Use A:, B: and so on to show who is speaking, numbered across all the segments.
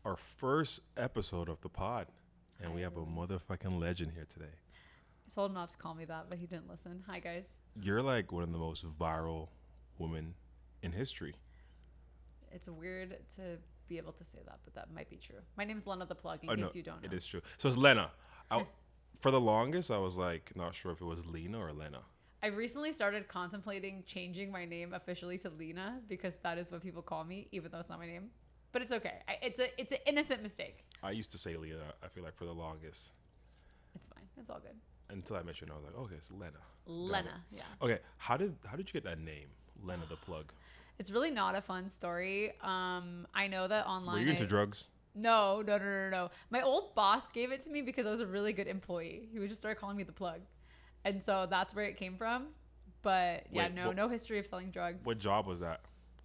A: our first episode of the pod, and we have a motherfucking legend here today.
B: I told him not to call me that, but he didn't listen. Hi, guys.
A: You're like one of the most viral women in history.
B: It's weird to be able to say that, but that might be true. My name is Lena The Plug, in case you don't know.
A: It is true. So it's Lena. For the longest, I was like not sure if it was Lena or Lena.
B: I've recently started contemplating changing my name officially to Lena because that is what people call me, even though it's not my name. But it's okay. It's an innocent mistake.
A: I used to say Lena, I feel like, for the longest.
B: It's fine. It's all good.
A: Until I met you and I was like, okay, it's Lena.
B: Lena, yeah.
A: Okay, how did you get that name, Lena the Plug?
B: It's really not a fun story. I know that online.
A: Were you into drugs?
B: No. My old boss gave it to me because I was a really good employee. He would just start calling me the plug. And so that's where it came from. But yeah, no history of selling drugs.
A: What job was that?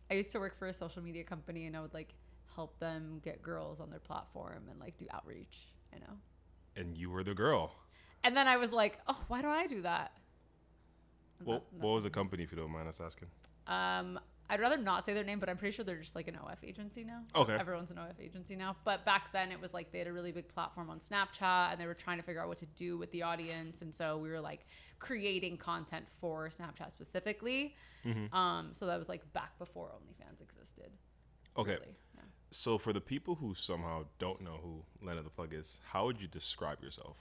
B: I used to work for a social media company and I would like help them get girls on their platform and like do outreach, you know.
A: And you were the girl.
B: And then I was like, oh, why don't I do that?
A: What was the company, if you don't mind us asking?
B: I'd rather not say their name, but I'm pretty sure they're just like an OF agency now.
A: Okay.
B: Everyone's an OF agency now. But back then it was like they had a really big platform on Snapchat and they were trying to figure out what to do with the audience. And so we were like creating content for Snapchat specifically. Mm-hmm. So that was like back before OnlyFans existed.
A: Okay.
B: Really. Yeah.
A: So for the people who somehow don't know who Lena the Plug is, how would you describe yourself?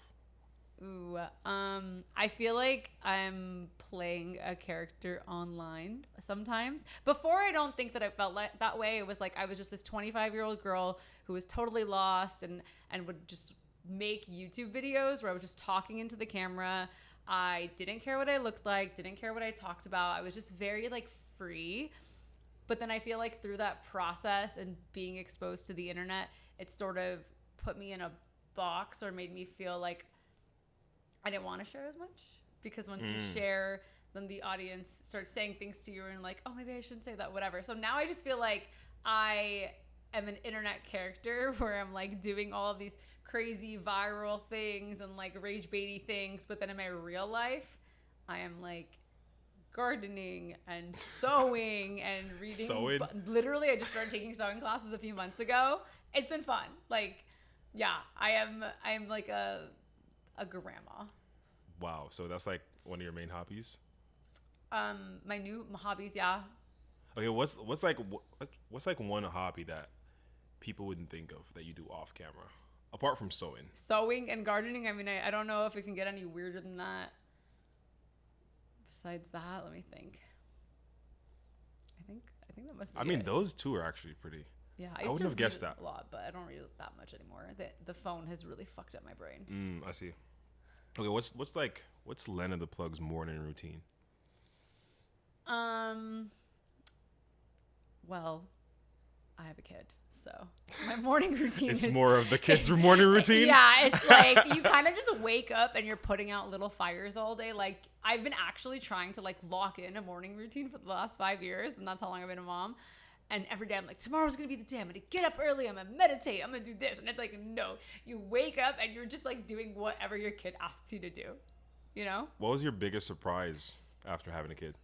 B: Ooh, I feel like I'm playing a character online sometimes. Before, I don't think that I felt like that way. It was like I was just this 25-year-old girl who was totally lost and would just make YouTube videos where I was just talking into the camera. I didn't care what I looked like, didn't care what I talked about. I was just very like free. But then I feel like through that process and being exposed to the internet, it sort of put me in a box or made me feel like I didn't want to share as much because once you share, then the audience starts saying things to you and like, oh, maybe I shouldn't say that, whatever. So now I just feel like I am an internet character where I'm like doing all of these crazy viral things and like rage baity things. But then in my real life, I am like gardening and sewing and reading.
A: Sewing?
B: Literally, I just started taking sewing classes a few months ago. It's been fun. Like, yeah, I am like a grandma.
A: Wow. So that's like one of your main hobbies?
B: My new hobbies, yeah.
A: Okay, what's like one hobby that people wouldn't think of that you do off camera? Apart from sewing.
B: Sewing and gardening. I mean, I don't know if it can get any weirder than that. Besides that, let me think. I think that must be it.
A: Those two are actually pretty.
B: Yeah,
A: I wouldn't have guessed that
B: a lot, but I don't read it that much anymore. The phone has really fucked up my brain.
A: I see. Okay, what's Lena the Plug's morning routine?
B: Well, I have a kid, so my morning routine
A: It's
B: is
A: more of the kids' morning routine?
B: Yeah, it's like you kind of just wake up and you're putting out little fires all day. Like I've been actually trying to like lock in a morning routine for the last 5 years, and that's how long I've been a mom. And every day I'm like, tomorrow's going to be the day. I'm going to get up early. I'm going to meditate. I'm going to do this. And it's like, no, you wake up and you're just like doing whatever your kid asks you to do, you know?
A: What was your biggest surprise after having a kid?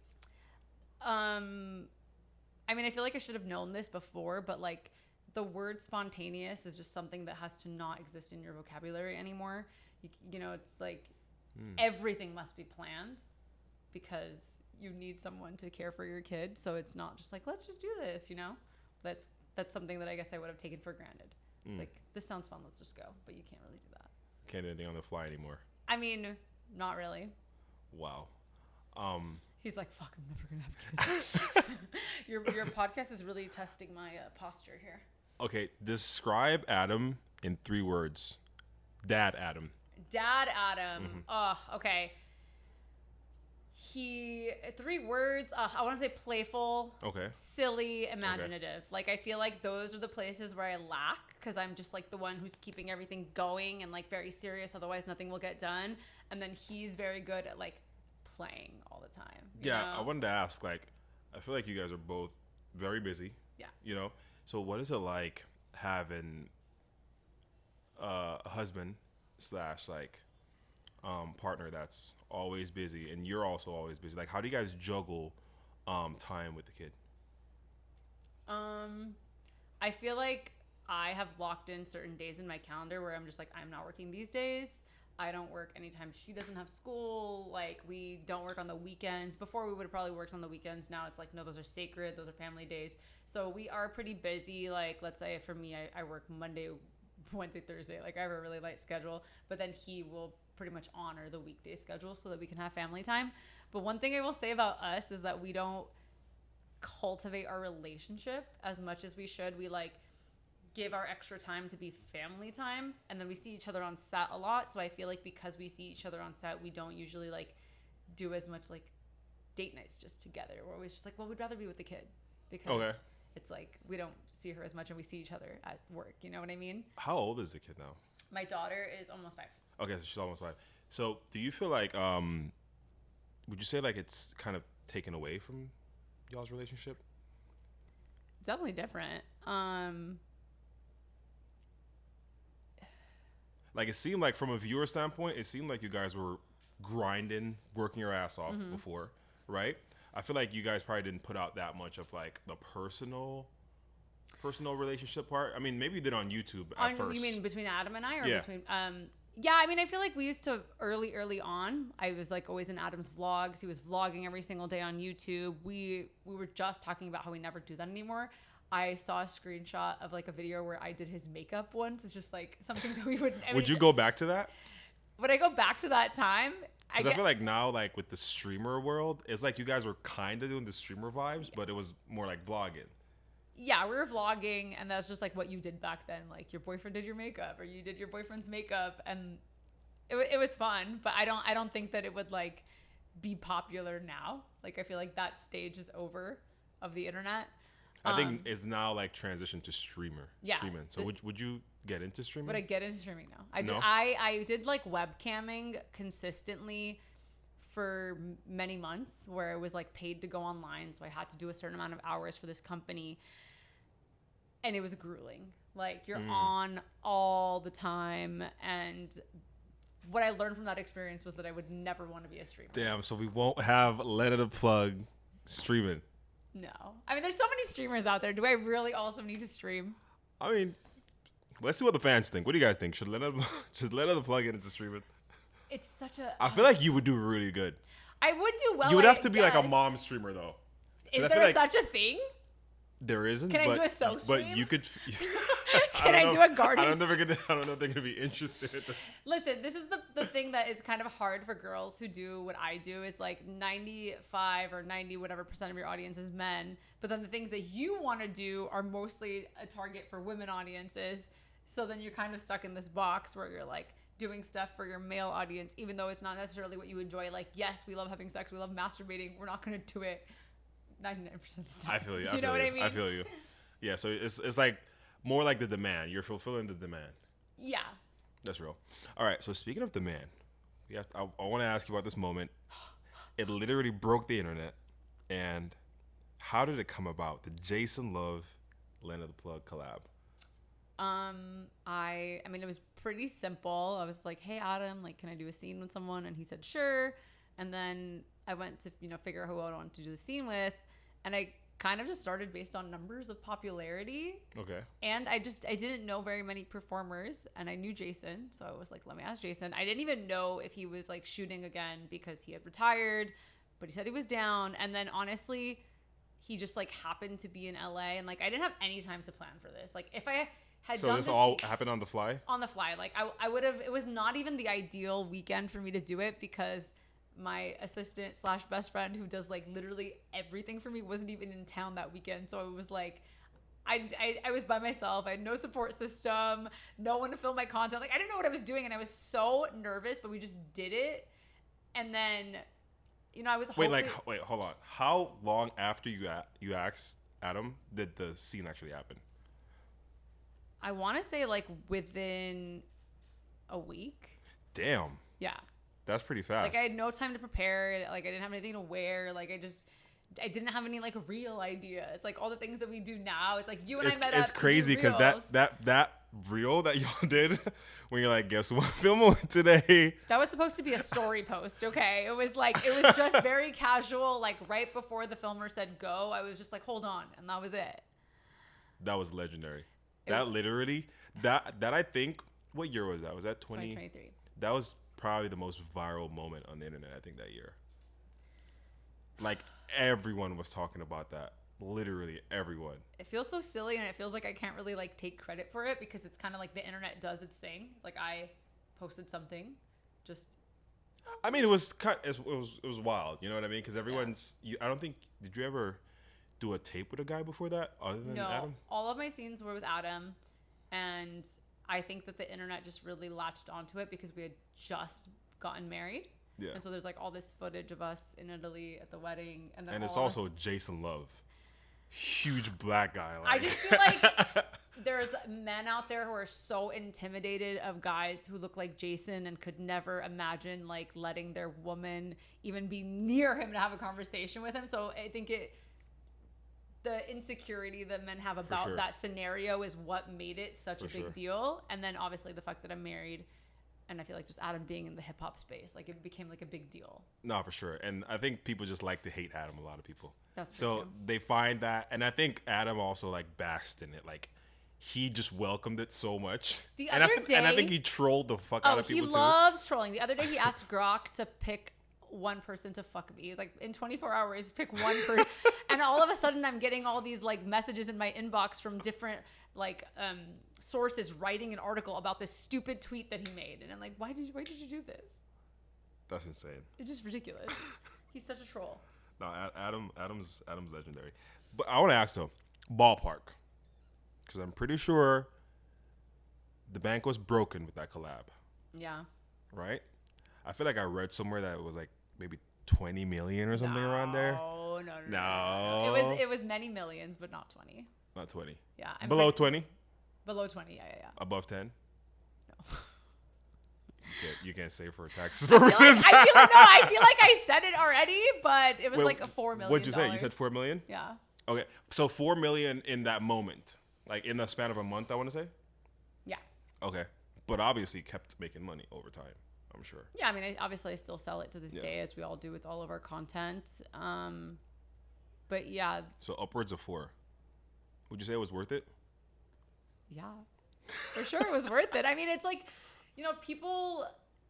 B: I mean, I feel like I should have known this before, but like the word spontaneous is just something that has to not exist in your vocabulary anymore. You know, it's like everything must be planned because you need someone to care for your kid. So it's not just like, let's just do this, you know? That's something that I guess I would have taken for granted. Like, this sounds fun, let's just go. But you can't really do that.
A: Can't do anything on the fly anymore.
B: I mean, not really.
A: Wow.
B: He's like, fuck, I'm never going to have kids. Your podcast is really testing my posture here.
A: Okay, describe Adam in 3 words. Dad Adam.
B: Dad Adam. Oh, okay. 3 words. I want to say playful,
A: okay,
B: silly, imaginative. Okay. Like I feel like those are the places where I lack because I'm just like the one who's keeping everything going and like very serious. Otherwise, nothing will get done. And then he's very good at like playing all the time.
A: Yeah, know? I wanted to ask. Like, I feel like you guys are both very busy.
B: Yeah.
A: You know, so what is it like having a husband / like partner that's always busy and you're also always busy? Like, how do you guys juggle time with the kid?
B: I feel like I have locked in certain days in my calendar where I'm just like, I'm not working these days. I don't work anytime she doesn't have school. Like, we don't work on the weekends. Before, we would have probably worked on the weekends. Now it's like, no, those are sacred. Those are family days. So we are pretty busy. Like, let's say for me, I work Monday, Wednesday, Thursday. Like, I have a really light schedule. But then he will pretty much honor the weekday schedule so that we can have family time. But one thing I will say about us is that we don't cultivate our relationship as much as we should. We like give our extra time to be family time, and then we see each other on set a lot. So I feel like because we see each other on set, we don't usually like do as much like date nights just together. We're always just like, well, we'd rather be with the kid because it's like we don't see her as much and we see each other at work. You know what I mean?
A: How old is the kid now?
B: My daughter is almost 5.
A: Okay, so she's almost 5. So do you feel like would you say like it's kind of taken away from y'all's relationship?
B: It's definitely different.
A: Like, it seemed like from a viewer standpoint, it seemed like you guys were grinding, working your ass off before, right? I feel like you guys probably didn't put out that much of like the personal relationship part. I mean, maybe you did on YouTube at first.
B: You mean between Adam and I, or
A: Yeah.
B: between? Yeah, I mean, I feel like we used to early on. I was like always in Adam's vlogs. He was vlogging every single day on YouTube. We were just talking about how we never do that anymore. I saw a screenshot of like a video where I did his makeup once. It's just like something that we would.
A: Would you go back to that?
B: Would I go back to that time?
A: Because I feel like now, like with the streamer world, it's like you guys were kind of doing the streamer vibes, but it was more like vlogging.
B: Yeah, we were vlogging, and that's just like what you did back then. Like your boyfriend did your makeup, or you did your boyfriend's makeup, and it was fun. But I don't think that it would like be popular now. Like I feel like that stage is over of the internet.
A: I think it's now like transitioned to streaming. So would you get into streaming?
B: Would I get into streaming now? I did.
A: No?
B: I did like webcamming consistently for many months, where it was like paid to go online, so I had to do a certain amount of hours for this company, and it was grueling. Like you're on all the time, and what I learned from that experience was that I would never want to be a streamer.
A: Damn. So we won't have Lena The Plug streaming.
B: No. I mean, there's so many streamers out there. Do I really also need to stream?
A: I mean, let's see what the fans think. What do you guys think? Should Lena The Plug get into streaming?
B: It's such a...
A: I feel like you would do really good.
B: I would do well.
A: You would have to be like a mom streamer, though.
B: Is there such a thing?
A: There isn't.
B: Can I do a soap stream?
A: But you could...
B: Can I do a garden?
A: I don't know if they're gonna be interested.
B: Listen, this is the thing that is kind of hard for girls who do what I do. Is like 95 or 90 whatever % of your audience is men, but then the things that you want to do are mostly a target for women audiences. So then you're kind of stuck in this box where you're like doing stuff for your male audience, even though it's not necessarily what you enjoy. Like, yes, we love having sex, we love masturbating. We're not gonna do it 99% of the time.
A: I feel you.
B: You know what I mean?
A: I feel you. Yeah. So it's like more like the demand. You're fulfilling the demand.
B: Yeah.
A: That's real. All right. So speaking of demand, I want to ask you about this moment. It literally broke the internet. And how did it come about? The Jason Luv, Lena The Plug collab.
B: I mean, it was pretty simple. I was like, hey, Adam, like, can I do a scene with someone? And he said, sure. And then I went to, figure out who I wanted to do the scene with. And I kind of just started based on numbers of popularity.
A: Okay.
B: And I didn't know very many performers, and I knew Jason. So I was like, let me ask Jason. I didn't even know if he was like shooting again because he had retired, but he said he was down. And then honestly, he just like happened to be in LA, and like I didn't have any time to plan for this. Like if I had done
A: this all happened on the fly? On
B: the fly. Like I would have, it was not even the ideal weekend for me to do it because my assistant / best friend who does like literally everything for me wasn't even in town that weekend. So it was like, I was by myself. I had no support system, no one to film my content. Like I didn't know what I was doing, and I was so nervous, but we just did it. And then, I was hoping...
A: Wait, hold on. How long after you asked Adam did the scene actually happen?
B: I want to say like within a week.
A: Damn.
B: Yeah.
A: That's pretty fast.
B: Like I had no time to prepare. Like I didn't have anything to wear. Like I didn't have any like real ideas. Like all the things that we do now. It's like you and I met up. It's crazy because
A: that reel that y'all did when you're like, guess what film today?
B: That was supposed to be a story post. Okay, it was just very casual. Like right before the filmer said go, I was just like, hold on, and that was it.
A: That was legendary. That literally, that I think, what year was that? Was that
B: 2023.
A: That was probably the most viral moment on the internet, I think, that year. Like, everyone was talking about that. Literally everyone.
B: It feels so silly, and it feels like I can't really like take credit for it because it's kind of like the internet does its thing. It's like I posted something, just.
A: I mean, it was wild. You know what I mean? Because everyone's. I don't think. Did you ever do a tape with a guy before that, other than Adam?
B: All of my scenes were with Adam, and I think that the internet just really latched onto it because we had just gotten married.
A: Yeah.
B: And so there's like all this footage of us in Italy at the wedding, and then
A: and it's also Jason Luv, huge black guy. Like.
B: I just feel like there's men out there who are so intimidated of guys who look like Jason and could never imagine like letting their woman even be near him to have a conversation with him. So I think the insecurity that men have about that scenario is what made it such a big deal. And then obviously the fact that I'm married, and I feel like just Adam being in the hip hop space, like it became like a big deal.
A: No, for sure. And I think people just like to hate Adam, a lot of people.
B: That's
A: so
B: true.
A: They find that, and I think Adam also like basked in it. Like he just welcomed it so much.
B: The other day,
A: and I think he trolled the fuck out of people too.
B: He loves trolling. The other day he asked Grok to pick one person to fuck me. He was like, in 24 hours, pick one person. And all of a sudden I'm getting all these like messages in my inbox from different like sources writing an article about this stupid tweet that he made. And I'm like, why did you do this?
A: That's insane.
B: It's just ridiculous. He's such a troll.
A: No, Adam's legendary. But I want to ask though, ballpark, because I'm pretty sure the bank was broken with that collab.
B: Yeah.
A: Right? I feel like I read somewhere that it was like maybe 20 million or something around there. No.
B: It was many millions, but not 20.
A: Not 20.
B: Yeah.
A: Below 20?
B: Below 20, yeah.
A: Above 10?
B: No.
A: You can't say for taxes purposes.
B: I feel like I said it already, but it was like a $4 million.
A: What'd you say? You said 4 million?
B: Yeah.
A: Okay. So 4 million in that moment, like in the span of a month, I want to say?
B: Yeah.
A: Okay. But obviously kept making money over time, I'm sure.
B: Yeah, I mean, I still sell it to this day, as we all do with all of our content. But yeah.
A: So upwards of 4. Would you say it was worth it?
B: Yeah. For sure it was worth it. I mean, it's like, people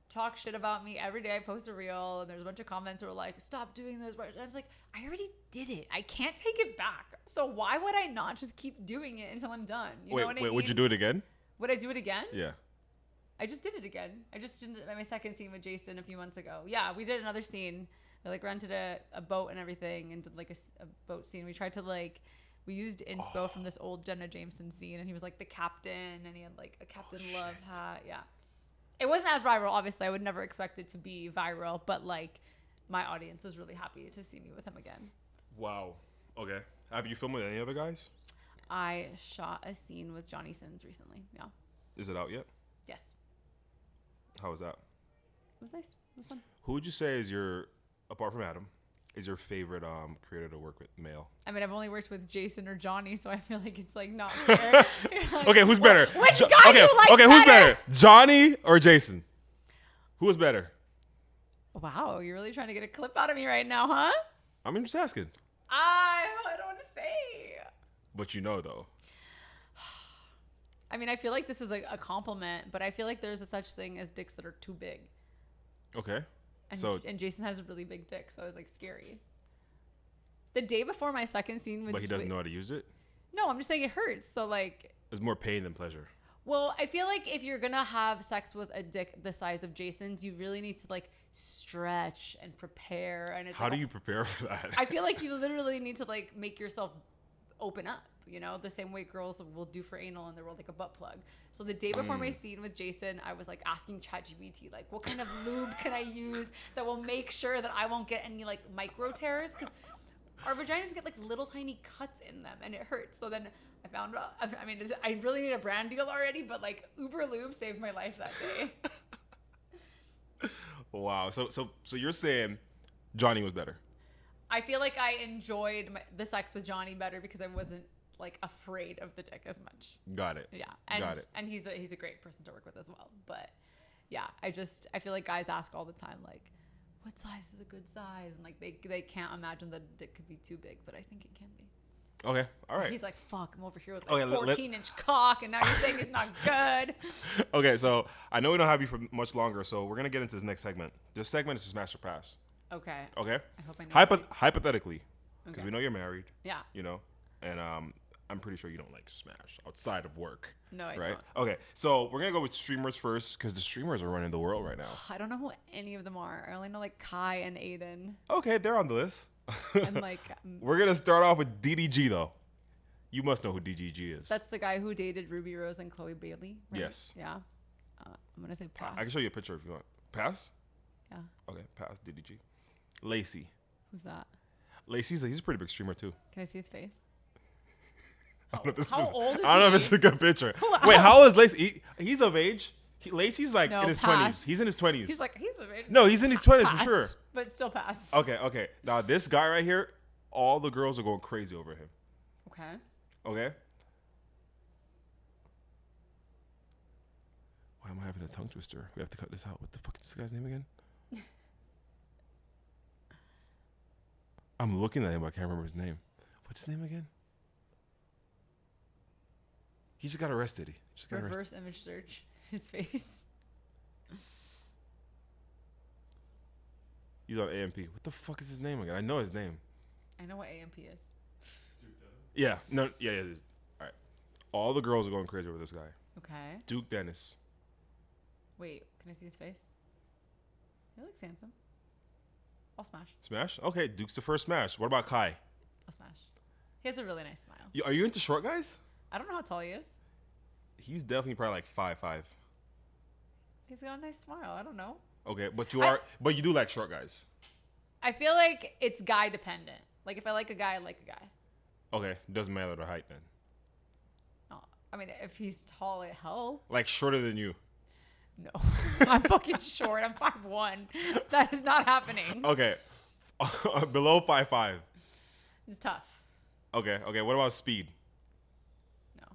B: talk shit about me every day. I post a reel and there's a bunch of comments who are like, stop doing this. And I was like, I already did it. I can't take it back. So why would I not just keep doing it until I'm done? You know what I mean?
A: Would you do it again?
B: Would I do it again?
A: Yeah.
B: I just did it again. I just did my second scene with Jason a few months ago. Yeah, we did another scene. I like rented a boat and everything and did like a boat scene. We tried to we used inspo from this old Jenna Jameson scene, and he was like the captain, and he had like a Captain Love hat. Yeah. It wasn't as viral, obviously. I would never expect it to be viral, but like my audience was really happy to see me with him again.
A: Wow. Okay. Have you filmed with any other guys?
B: I shot a scene with Johnny Sins recently. Yeah.
A: Is it out yet?
B: Yes.
A: How was that?
B: It was nice. It was fun.
A: Who would you say is apart from Adam, is your favorite creator to work with, male?
B: I mean, I've only worked with Jason or Johnny, so I feel like it's like not fair. Like,
A: okay, who's better?
B: Which guy do you like
A: Okay,
B: better?
A: Who's better? Johnny or Jason? Who is better?
B: Wow, you're really trying to get a clip out of me right now, huh?
A: I'm just asking.
B: I don't want to say.
A: But though.
B: I mean, I feel like this is a compliment, but I feel like there's a such thing as dicks that are too big.
A: Okay.
B: And Jason has a really big dick, so I was like scary. The day before my second scene with...
A: But he doesn't know how to use it?
B: No, I'm just saying it hurts. So like...
A: It's more pain than pleasure.
B: Well, I feel like if you're going to have sex with a dick the size of Jason's, you really need to like stretch and prepare. And it's
A: how do you prepare for that?
B: I feel like you literally need to like make yourself open up. The same way girls will do for anal in the world, like a butt plug. So the day before my scene with Jason, I was like asking ChatGPT, like, what kind of lube can I use that will make sure that I won't get any like micro tears? Because our vaginas get like little tiny cuts in them and it hurts. So then I found out, I mean, I really need a brand deal already, but like Uber Lube saved my life that day.
A: Wow. So you're saying Johnny was better? I
B: feel like I enjoyed the sex with Johnny better because I wasn't like afraid of the dick as much.
A: Got it.
B: Yeah. And he's a great person to work with as well. But yeah, I feel like guys ask all the time, like, what size is a good size? And like they can't imagine that dick could be too big, but I think it can be.
A: Okay. All right.
B: He's like, fuck, I'm over here with
A: Okay,
B: like 14-inch cock, and now you're saying it's not good.
A: Okay, so I know we don't have you for much longer, so we're gonna get into this next segment. This segment is just Smash or Pass.
B: Okay.
A: Okay.
B: I hope I know.
A: Hypothetically, because
B: Okay.
A: we know you're married.
B: Yeah.
A: You know, and I'm pretty sure you don't like Smash outside of work.
B: No, I
A: right?
B: don't.
A: Okay, so we're gonna go with streamers first because the streamers are running the world right now.
B: I don't know who any of them are. I only know like Kai and Aiden.
A: Okay, they're on the list.
B: And like
A: We're gonna start off with DDG though. You must know who DDG is.
B: that's the guy who dated Ruby Rose and Chloe Bailey. Right?
A: Yes.
B: Yeah. I'm gonna say pass.
A: I can show you a picture if you want. Pass.
B: Yeah.
A: Okay, pass DDG. Lacey.
B: Who's that?
A: Lacey's he's a pretty big streamer too.
B: Can I see his face?
A: I don't know if this
B: How
A: was-
B: old is
A: I don't know if
B: he?
A: it's a good picture.
B: Wow.
A: Wait, how old is Lacey? He's of age. Lacey's like
B: No,
A: in his
B: pass.
A: 20s. He's in his 20s.
B: He's like he's a
A: No, he's in his 20s for
B: pass,
A: sure.
B: but still pass.
A: Okay. Now this guy right here, all the girls are going crazy over him.
B: Okay.
A: Okay. Why am I having a tongue twister? We have to cut this out. What the fuck is this guy's name again? I'm looking at him, but I can't remember his name. What's his name again? He just got arrested.
B: Reverse image search his face.
A: He's on AMP. What the fuck is his name again? I know his name.
B: I know what AMP is.
A: Yeah. No. Yeah. All right. All the girls are going crazy over this guy.
B: Okay.
A: Duke Dennis.
B: Wait, can I see his face? He looks handsome. I'll smash.
A: Smash? Okay. Duke's the first smash. What about Kai?
B: I'll smash. He has a really nice smile.
A: Are you into short guys?
B: I don't know how tall he is.
A: He's definitely probably like 5'5".
B: He's got a nice smile. I don't know.
A: Okay, but you do like short guys.
B: I feel like it's guy dependent. Like if I like a guy, I like a guy.
A: Okay, doesn't matter the height then.
B: No, I mean if he's tall, it helps.
A: Like shorter than you.
B: No, I'm fucking short. I'm 5'1". That is not happening.
A: Okay, below 5'5".
B: It's tough.
A: Okay. What about speed?
B: No,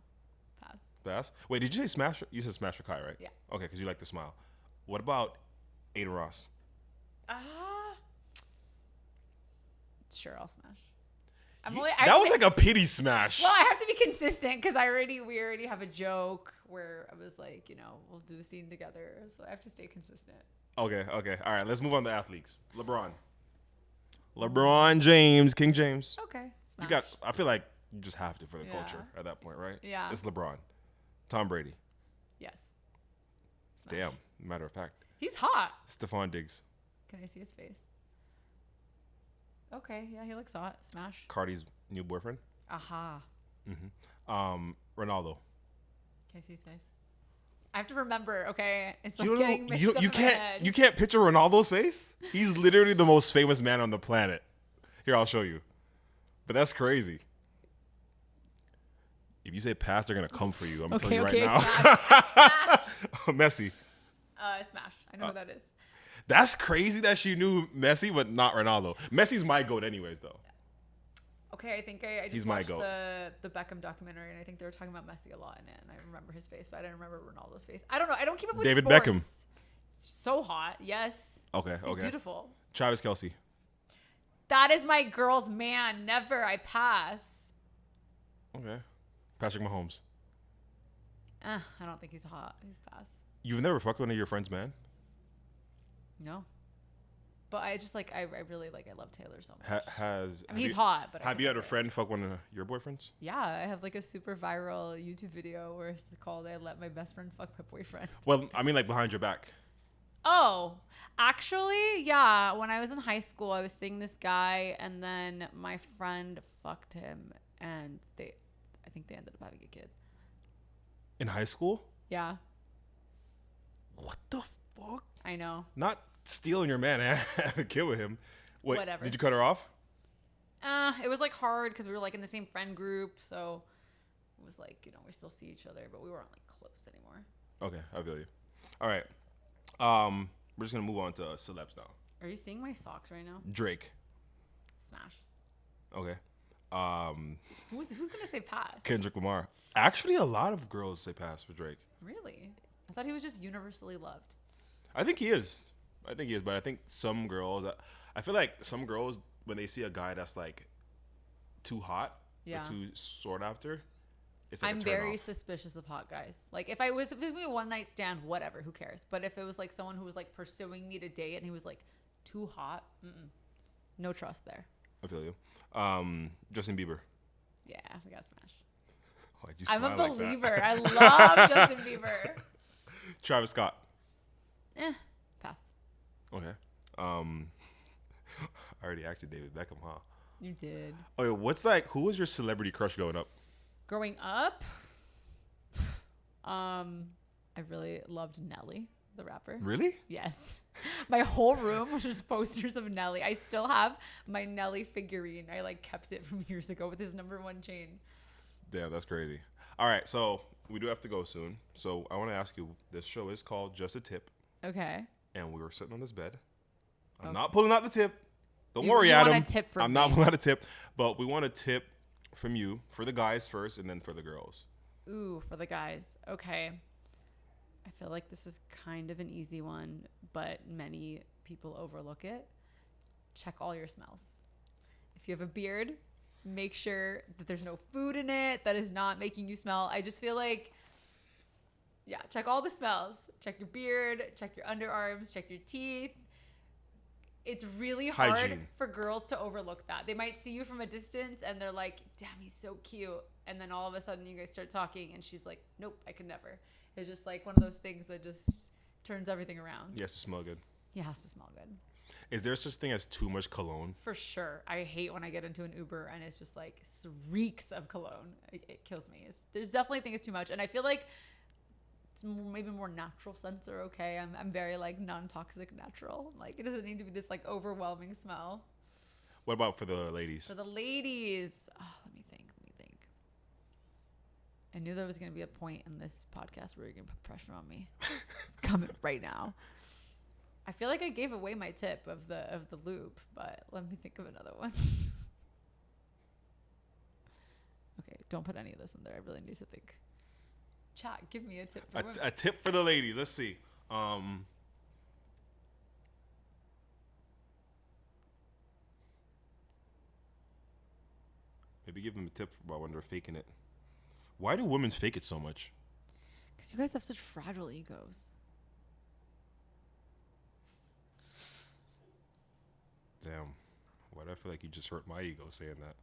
B: pass.
A: Pass. Wait, did you say smash? You said smash for Kai, right?
B: Yeah.
A: Okay, because you like the smile. What about Aiden Ross?
B: Sure, I'll smash.
A: That was like a pity smash.
B: Well, I have to be consistent because we already have a joke where I was like, we'll do a scene together, so I have to stay consistent.
A: Okay. All right, let's move on to athletes. LeBron James, King James.
B: Okay, smash.
A: I feel like you just have to for the
B: Yeah.
A: culture at that point, right?
B: Yeah.
A: It's LeBron. Tom Brady.
B: Yes. Smash.
A: Damn. Matter of fact.
B: He's hot.
A: Stephon Diggs.
B: Can I see his face? Okay, yeah, he looks hot. Smash.
A: Cardi's new boyfriend.
B: Aha.
A: Ronaldo.
B: Can I see his face? I have to remember. Okay, it's like
A: You
B: getting
A: don't
B: mixed
A: know,
B: up
A: you
B: in my
A: can't
B: head.
A: you can't picture Ronaldo's face. He's literally the most famous man on the planet. Here, I'll show you. But that's crazy. If you say pass, they're gonna come for you. I'm telling you right now.
B: Smash.
A: Messi.
B: Smash. I know who that is.
A: That's crazy that she knew Messi, but not Ronaldo. Messi's my goat, anyways, though.
B: Okay, I think I
A: He's
B: just
A: my
B: watched
A: goat.
B: the Beckham documentary, and I think they were talking about Messi a lot in it, and I remember his face, but I didn't remember Ronaldo's face. I don't know. I don't keep up with
A: David
B: sports.
A: Beckham.
B: So hot. Yes.
A: Okay.
B: He's beautiful.
A: Travis Kelce.
B: That is my girl's man. Never. I pass.
A: Okay. Patrick Mahomes.
B: I don't think he's hot. He's pass.
A: You've never fucked one of your friends, man?
B: No. But I just I really I love Taylor so much. He's hot, but
A: have you had a friend fuck one of your boyfriends?
B: Yeah, I have a super viral YouTube video where it's called "I Let My Best Friend Fuck My Boyfriend."
A: Well, I mean, behind your back.
B: Oh, actually, yeah. When I was in high school, I was seeing this guy, and then my friend fucked him, and I think they ended up having a kid.
A: In high school?
B: Yeah,
A: What the fuck?
B: I know.
A: Not stealing your man and having a kid with him. Wait,
B: Whatever.
A: Did you cut her off?
B: It was hard because we were in the same friend group, so it was we still see each other, but we weren't close anymore.
A: Okay, I feel you. All right. We're just gonna move on to celebs now.
B: Are you seeing my socks right now?
A: Drake.
B: Smash.
A: Okay.
B: Who's gonna say pass?
A: Kendrick Lamar. Actually, a lot of girls say pass for Drake.
B: Really? I thought he was just universally loved.
A: I think he is. But I think some girls, I feel like some girls, when they see a guy that's too hot,
B: Yeah.
A: or too sought after, it's like
B: I'm
A: a turn
B: very
A: off.
B: suspicious of hot guys. Like if it was a one night stand, whatever, who cares? But if it was like someone who was like pursuing me to date and he was like too hot, no trust there.
A: I feel you. Justin Bieber.
B: Yeah, we got smashed.
A: Why'd you
B: I'm a
A: smile like that?
B: believer. I love Justin Bieber.
A: Travis Scott.
B: Pass.
A: Okay. I already asked you David Beckham, huh?
B: You did.
A: Okay, who was your celebrity crush growing up?
B: Growing up, I really loved Nelly, the rapper.
A: Really?
B: Yes. My whole room was just posters of Nelly. I still have my Nelly figurine. I like kept it from years ago with his #1 chain.
A: Damn, that's crazy. All right, so we do have to go soon. So I want to ask you, this show is called Just a Tip,
B: Okay.
A: and we were sitting on this bed. I'm not pulling out the tip. Don't worry,
B: you want
A: Adam.
B: a tip from
A: I'm not
B: me.
A: pulling out a tip, but we want a tip from you for the guys first, and then for the girls.
B: Ooh, for the guys. Okay. I feel like this is kind of an easy one, but many people overlook it. Check all your smells. If you have a beard, make sure that there's no food in it that is not making you smell. I just feel like, yeah, check all the smells. Check your beard, check your underarms, check your teeth. It's really hard
A: Hygiene.
B: for girls to overlook that. They might see you from a distance and they're like, damn, he's so cute. And then all of a sudden you guys start talking and she's like, nope, I could never. It's just like one of those things that just turns everything around.
A: Yes, to smell good.
B: Yeah, it has to smell good.
A: Is there such thing as too much cologne?
B: For sure. I hate when I get into an Uber and it's just like reeks of cologne. It kills me. There's definitely things too much. And I feel like it's maybe more natural scents are okay. I'm very like non-toxic natural. Like it doesn't need to be this like overwhelming smell.
A: What about for the ladies?
B: For the ladies, let me think. I knew there was going to be a point in this podcast where you're going to put pressure on me. It's coming right now. I feel like I gave away my tip of the lube, but let me think of another one. Okay, don't put any of this in there. I really need to think. Chat, give me a tip for women.
A: A tip for the ladies. Let's see. Maybe give them a tip about when they're faking it. Why do women fake it so much?
B: Because you guys have such fragile egos.
A: Damn. Why do I feel like you just hurt my ego saying that?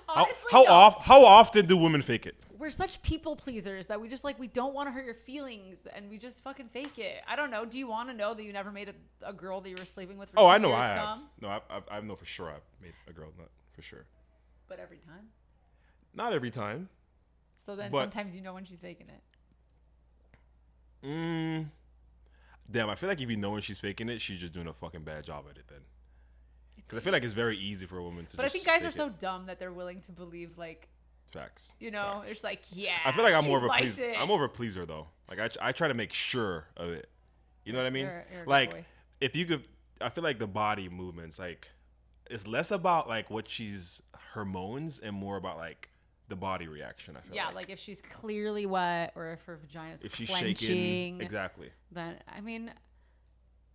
B: Honestly,
A: How often do women fake it?
B: we're such people pleasers that we just like, we don't want to hurt your feelings and we just fucking fake it. I don't know. Do you want to know that you never made a girl that you were sleeping with for 2
A: I know
B: years
A: I have.
B: come?
A: No, I know for sure I've made a girl nut for sure.
B: But every time.
A: Not every time.
B: So then
A: But-
B: sometimes you know when she's faking it.
A: Damn, I feel like if you know when she's faking it, she's just doing a fucking bad job at it then. Because I feel like it's very easy for a woman to
B: But I
A: just
B: think guys
A: fake
B: are so
A: it.
B: dumb that they're willing to believe like,
A: Facts.
B: you know,
A: Facts.
B: it's like, yeah.
A: I feel like I'm
B: she
A: more of a
B: liked
A: pleaser.
B: it.
A: I'm more of a pleaser though. Like I try to make sure of it. You know what I mean?
B: You're a good
A: Like
B: boy.
A: if you could, I feel like the body movements like it's less about like what she's her moans and more about like the body reaction. I feel
B: Yeah, like if she's clearly wet or if her vagina's
A: if she's
B: clenching,
A: shaking, exactly.
B: then I mean,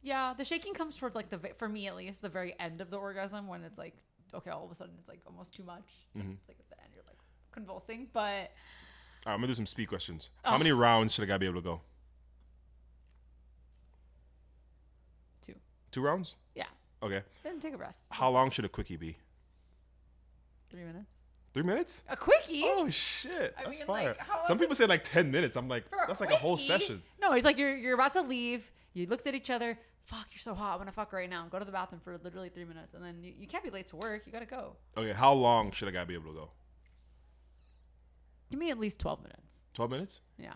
B: yeah, the shaking comes towards like for me at least the very end of the orgasm when it's like, okay, all of a sudden it's like almost too much.
A: Mm-hmm.
B: It's like at the end you're like convulsing, but
A: All right, I'm gonna do some speed questions. How many rounds should a guy be able to go?
B: 2.
A: 2 rounds?
B: Yeah.
A: Okay.
B: Then take a rest.
A: How long should a quickie be?
B: 3 minutes.
A: 3 minutes?
B: A quickie?
A: Oh shit,
B: I
A: that's
B: mean,
A: fire.
B: like, how
A: Some
B: long
A: people say like 10 minutes. I'm like,
B: For
A: that's like a whole
B: quickie?
A: session.
B: No, it's like you're about to leave. You looked at each other. Fuck, you're so hot. I'm gonna fuck right now. Go to the bathroom for literally 3 minutes, and then you can't be late to work. You gotta go.
A: Okay, how long should a guy be able to go?
B: Give me at least 12 minutes.
A: 12 minutes?
B: Yeah.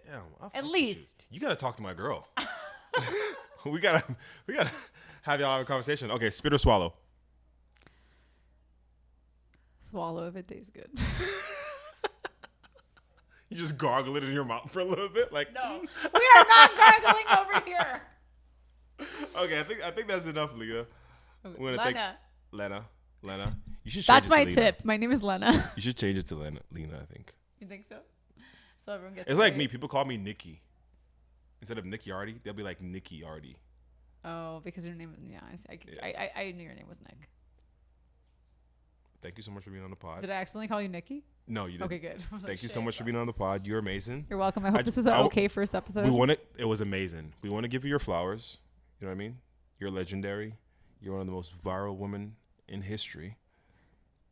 A: Damn. I'll
B: At
A: fuck with
B: least.
A: You gotta talk to my girl. we gotta have y'all have a conversation. Okay, spit or swallow?
B: Swallow if it tastes good.
A: You just gargle it in your mouth for a little bit, like.
B: No, we are not gargling over here.
A: Okay, I think that's enough, Lena.
B: Okay,
A: We're gonna Lena. You should. Change
B: That's
A: it to
B: my
A: Lena.
B: tip. My name is Lena.
A: You should change it to Lena. I think.
B: You think so? So everyone gets.
A: It's like
B: right.
A: me. People call me Nikki. Instead of Nikki Artie, they'll be like Nikki Artie.
B: Oh, because your name. Yeah, I knew your name was Nick.
A: thank you so much for being on the pod.
B: Did I accidentally call you Nikki?
A: No, you didn't.
B: Okay, good. I was like,
A: Thank you so
B: shit,
A: much for
B: bro.
A: being on the pod. You're amazing.
B: You're welcome. I hope this was
A: I-
B: an okay first episode.
A: It was amazing. We want to give you your flowers. You know what I mean? You're legendary. You're one of the most viral women in history.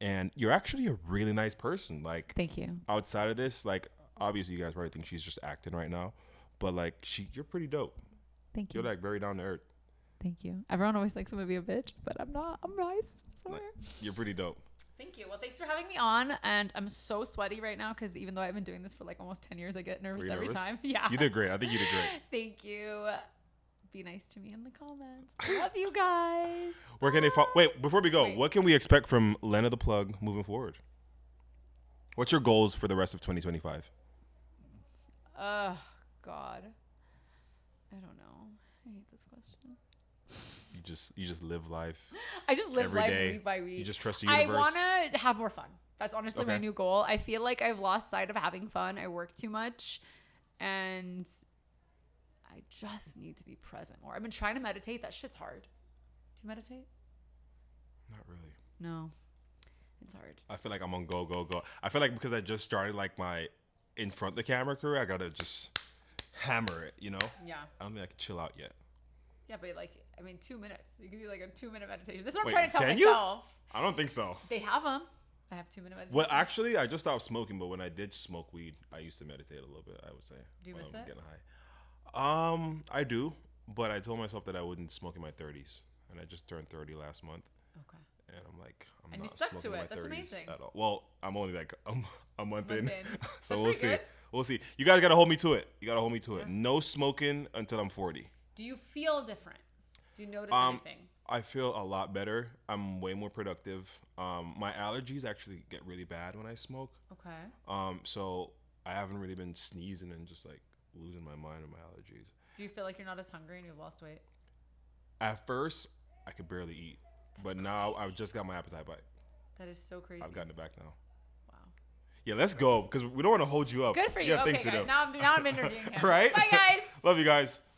A: And you're actually a really nice person. Like,
B: Thank you.
A: outside of this, like, obviously you guys probably think she's just acting right now. But, like, you're pretty dope.
B: Thank you.
A: You're, like, very down to earth.
B: Thank you. Everyone always thinks I'm going to be a bitch, but I'm not. I'm nice. I swear.
A: You're pretty dope.
B: Thank you. Well, thanks for having me on. And I'm so sweaty right now because even though I've been doing this for like almost 10 years, I get nervous
A: Were you
B: every
A: nervous?
B: time. Yeah.
A: You did great. I think you did great.
B: Thank you. Be nice to me in the comments. I love you guys.
A: Where can they follow? Wait, before we go,
B: Wait.
A: what can we expect from Lena The Plug moving forward? What's your goals for the rest of 2025?
B: God. I don't know. I hate this question.
A: You just live life.
B: I just live
A: Every
B: life
A: day,
B: week by week.
A: you just trust the
B: I
A: universe.
B: want to have more fun. That's honestly my
A: Okay.
B: new goal. I feel like I've lost sight of having fun. I work too much and I just need to be present more. I've been trying to meditate. That shit's hard. Do you meditate?
A: Not really.
B: No. It's hard.
A: I feel like I'm on go, go, go. I feel like because I just started like my in front of the camera career, I gotta just hammer it, you know?
B: Yeah.
A: I don't think I can chill out yet.
B: Yeah, but like, I mean, 2 minutes. You can do like a 2-minute meditation. This is what
A: Wait,
B: I'm trying to tell
A: can you?
B: myself.
A: I don't think so.
B: They have them. I have 2-minute meditation.
A: Well, actually, I just stopped smoking, but when I did smoke weed, I used to meditate a little bit, I would say.
B: Do you
A: when
B: miss
A: I'm
B: it?
A: getting high. I do, but I told myself that I wouldn't smoke in my 30s, and I just turned 30 last month,
B: Okay.
A: and I'm like, I'm
B: And you
A: not
B: stuck
A: smoking
B: to
A: in
B: it.
A: my
B: That's
A: 30s
B: amazing.
A: at all. Well, I'm only like a month in,
B: in.
A: so
B: That's
A: we'll
B: pretty
A: see.
B: good.
A: We'll see. You guys gotta hold me to it. You gotta hold me to it.
B: Yeah.
A: No smoking until I'm 40.
B: Do you feel different? Do you notice
A: Um,
B: anything?
A: I feel a lot better. I'm way more productive. My allergies actually get really bad when I smoke.
B: Okay.
A: So I haven't really been sneezing and just like losing my mind with my allergies.
B: Do you feel like you're not as hungry and you've lost weight?
A: At first, I could barely eat, but now
B: crazy.
A: I've just got my appetite back.
B: That is so crazy.
A: I've gotten it back now.
B: Wow.
A: Yeah, let's go because we don't want to hold you up.
B: Good for you.
A: have
B: Okay,
A: things to
B: guys.
A: do.
B: Now I'm interviewing him.
A: Right?
B: Bye, guys.
A: Love you guys.